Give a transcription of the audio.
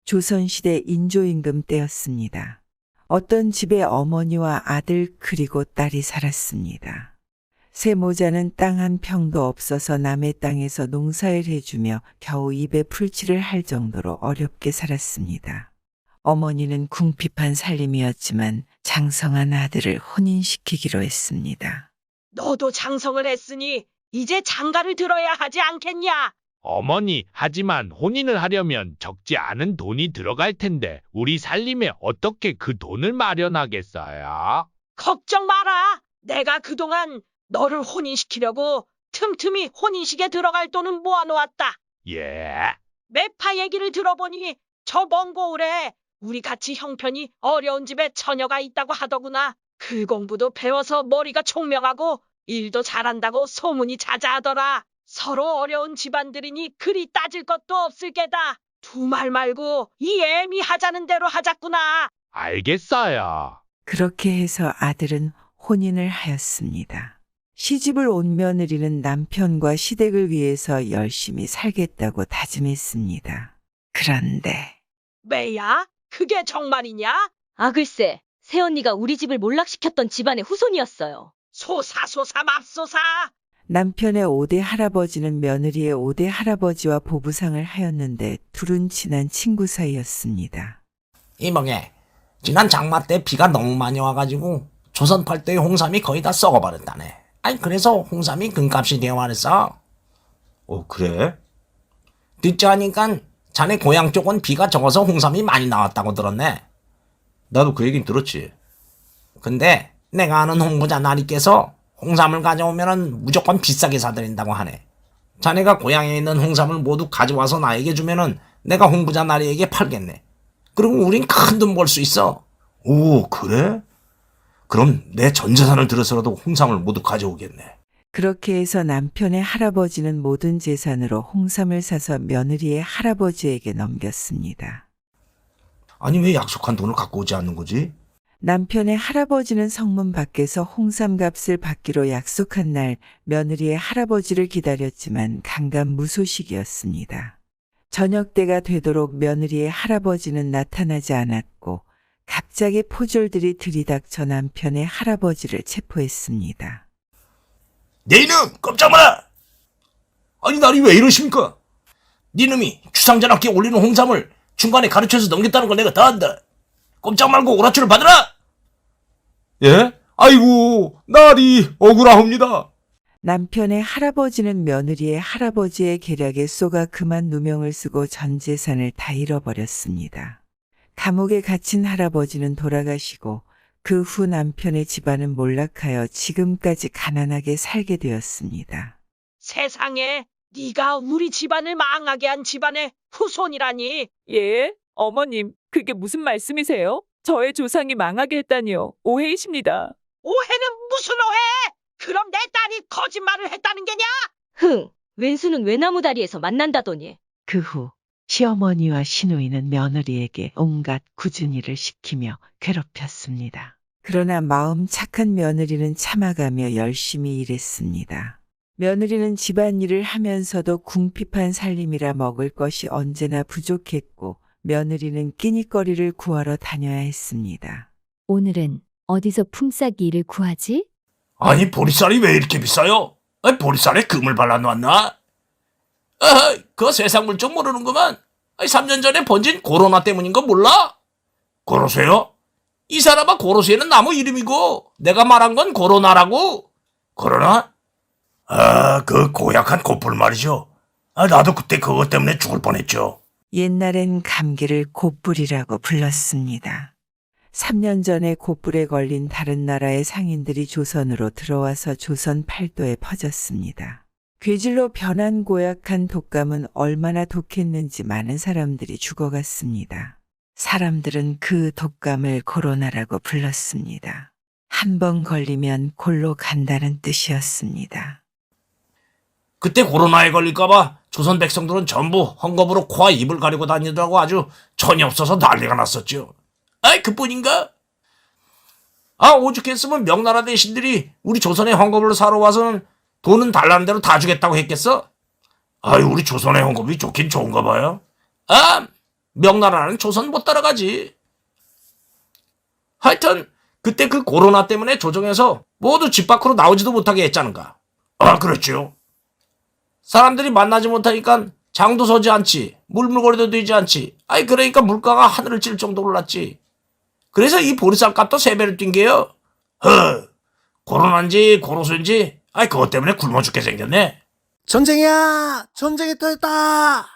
조선시대 인조임금 때였습니다. 어떤 집에 어머니와 아들 그리고 딸이 살았습니다. 세모자는 땅 한 평도 없어서 남의 땅에서 농사일 해주며 겨우 입에 풀칠을 할 정도로 어렵게 살았습니다. 어머니는 궁핍한 살림이었지만 장성한 아들을 혼인시키기로 했습니다. 너도 장성을 했으니 이제 장가를 들어야 하지 않겠냐? 어머니, 하지만 혼인을 하려면 적지 않은 돈이 들어갈 텐데 우리 살림에 어떻게 그 돈을 마련하겠어요? 걱정 마라. 내가 그동안 너를 혼인시키려고 틈틈이 혼인식에 들어갈 돈은 모아놓았다. 예. 매파 얘기를 들어보니 저 먼 고을에 우리 같이 형편이 어려운 집에 처녀가 있다고 하더구나. 그 공부도 배워서 머리가 총명하고 일도 잘한다고 소문이 자자하더라. 서로 어려운 집안들이니 그리 따질 것도 없을 게다. 두 말 말고 이 애미 하자는 대로 하자꾸나. 알겠어요. 그렇게 해서 아들은 혼인을 하였습니다. 시집을 온 며느리는 남편과 시댁을 위해서 열심히 살겠다고 다짐했습니다. 그런데 매야? 그게 정말이냐? 아, 글쎄, 새언니가 우리 집을 몰락시켰던 집안의 후손이었어요. 소사 맙소사. 남편의 5대 할아버지는 며느리의 5대 할아버지와 보부상을 하였는데 둘은 친한 친구 사이였습니다. 이모게, 지난 장마 때 비가 너무 많이 와가지고 조선 팔도의 홍삼이 거의 다 썩어버렸다네. 아니 그래서 홍삼이 금값이 되어 말했어. 그래? 듣자 하니까 자네 고향 쪽은 비가 적어서 홍삼이 많이 나왔다고 들었네. 나도 그 얘긴 들었지. 근데 내가 아는 홍부자 나리께서 홍삼을 가져오면은 무조건 비싸게 사드린다고 하네. 자네가 고향에 있는 홍삼을 모두 가져와서 나에게 주면은 내가 홍부자 나리에게 팔겠네. 그리고 우린 큰 돈 벌 수 있어. 오, 그래? 그럼 내 전 재산을 들여서라도 홍삼을 모두 가져오겠네. 그렇게 해서 남편의 할아버지는 모든 재산으로 홍삼을 사서 며느리의 할아버지에게 넘겼습니다. 아니 왜 약속한 돈을 갖고 오지 않는 거지? 남편의 할아버지는 성문 밖에서 홍삼 값을 받기로 약속한 날 며느리의 할아버지를 기다렸지만 강간무소식이었습니다. 저녁 때가 되도록 며느리의 할아버지는 나타나지 않았고 갑자기 포졸들이 들이닥쳐 남편의 할아버지를 체포했습니다. 네 이놈 꼼짝 마라. 아니 나리 왜 이러십니까? 네 놈이 주상전학교에 올리는 홍삼을 중간에 가르쳐서 넘겼다는 걸 내가 다 안다. 꼼짝 말고 오라추를 받으라. 예? 아이고, 나리 억울하옵니다. 남편의 할아버지는 며느리의 할아버지의 계략에 쏘가 그만 누명을 쓰고 전 재산을 다 잃어버렸습니다. 감옥에 갇힌 할아버지는 돌아가시고 그 후 남편의 집안은 몰락하여 지금까지 가난하게 살게 되었습니다. 세상에 네가 우리 집안을 망하게 한 집안의 후손이라니. 예, 어머님, 그게 무슨 말씀이세요? 저의 조상이 망하게 했다니요. 오해이십니다. 오해는 무슨 오해? 그럼 내 딸이 거짓말을 했다는 게냐? 흥, 왼수는 외나무다리에서 만난다더니. 그 후 시어머니와 시누이는 며느리에게 온갖 굳은 일을 시키며 괴롭혔습니다. 그러나 마음 착한 며느리는 참아가며 열심히 일했습니다. 며느리는 집안일을 하면서도 궁핍한 살림이라 먹을 것이 언제나 부족했고 며느리는 끼니거리를 구하러 다녀야 했습니다. 오늘은 어디서 품삯이 일을 구하지? 아니 보리쌀이 왜 이렇게 비싸요? 보리쌀에 금을 발라놓았나? 그 세상 물정 모르는구만. 3년 전에 번진 코로나 때문인 거 몰라? 고로쇠요? 이 사람아 고로쇠는 나무 이름이고 내가 말한 건 코로나라고. 코로나? 그 고약한 코뿔 말이죠. 나도 그때 그것 때문에 죽을 뻔했죠. 옛날엔 감기를 곧불이라고 불렀습니다. 3년 전에 곧불에 걸린 다른 나라의 상인들이 조선으로 들어와서 조선 팔도에 퍼졌습니다. 괴질로 변한 고약한 독감은 얼마나 독했는지 많은 사람들이 죽어갔습니다. 사람들은 그 독감을 코로나라고 불렀습니다. 한 번 걸리면 골로 간다는 뜻이었습니다. 그때 코로나에 걸릴까봐 조선 백성들은 전부 헝겊으로 코와 입을 가리고 다니더라고 아주 천이 없어서 난리가 났었죠. 그뿐인가? 오죽했으면 명나라 대신들이 우리 조선의 헝겊을 사러 와서는 돈은 달라는 대로 다 주겠다고 했겠어? 우리 조선의 헝겊이 좋긴 좋은가 봐요. 명나라는 조선 못 따라가지. 하여튼 그때 그 코로나 때문에 조정에서 모두 집 밖으로 나오지도 못하게 했자는가. 아, 그렇죠. 사람들이 만나지 못하니까 장도 서지 않지, 물물거리도 되지 않지. 아이 그러니까 물가가 하늘을 찔 정도로 올랐지. 그래서 이 보리쌀 값도 3배를 뛴 게요. 코로나인지 고로수인지, 아이, 그것 때문에 굶어 죽게 생겼네. 전쟁이야! 전쟁이 또 있다!